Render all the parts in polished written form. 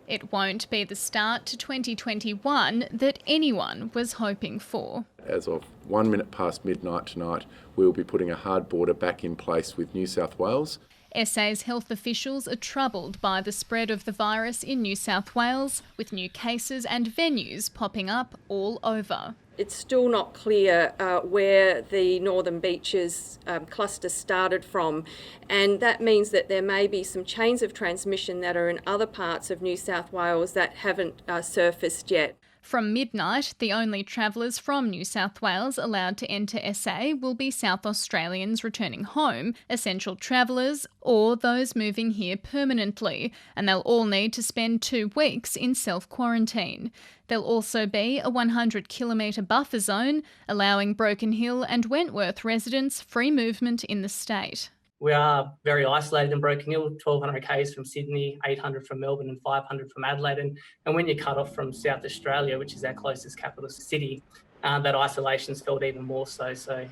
It won't be the start to 2021 that anyone was hoping for. As of 1 minute past midnight tonight, we'll be putting a hard border back in place with New South Wales. SA's health officials are troubled by the spread of the virus in New South Wales, with new cases and venues popping up all over. It's still not clear where the Northern Beaches cluster started from, and that means that there may be some chains of transmission that are in other parts of New South Wales that haven't surfaced yet. From midnight, the only travellers from New South Wales allowed to enter SA will be South Australians returning home, essential travellers, or those moving here permanently, and they'll all need to spend 2 weeks in self-quarantine. There'll also be a 100-kilometre buffer zone, allowing Broken Hill and Wentworth residents free movement in the state. We are very isolated in Broken Hill, 1,200 k's from Sydney, 800 from Melbourne and 500 from Adelaide. And when you're cut off from South Australia, which is our closest capital city, that isolation's felt even more so. So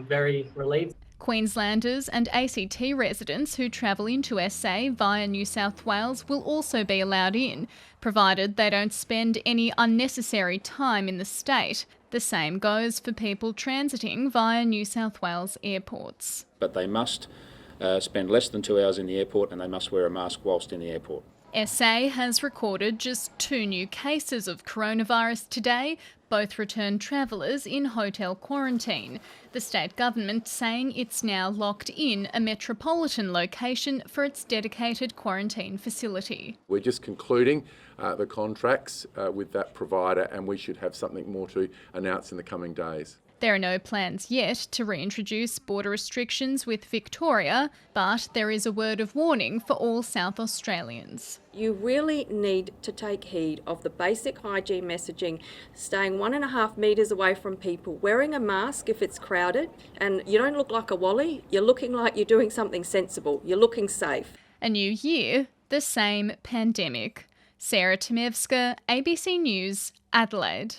very relieved. Queenslanders and ACT residents who travel into SA via New South Wales will also be allowed in, provided they don't spend any unnecessary time in the state. The same goes for people transiting via New South Wales airports. But they must spend less than 2 hours in the airport, and they must wear a mask whilst in the airport. SA has recorded just 2 new cases of coronavirus today, both returned travellers in hotel quarantine. The state government saying it's now locked in a metropolitan location for its dedicated quarantine facility. We're just concluding the contracts with that provider, and we should have something more to announce in the coming days. There are no plans yet to reintroduce border restrictions with Victoria, but there is a word of warning for all South Australians. You really need to take heed of the basic hygiene messaging, staying 1.5 metres away from people, wearing a mask if it's crowded, and you don't look like a wally, you're looking like you're doing something sensible, you're looking safe. A new year, the same pandemic. Sarah Timevska, ABC News, Adelaide.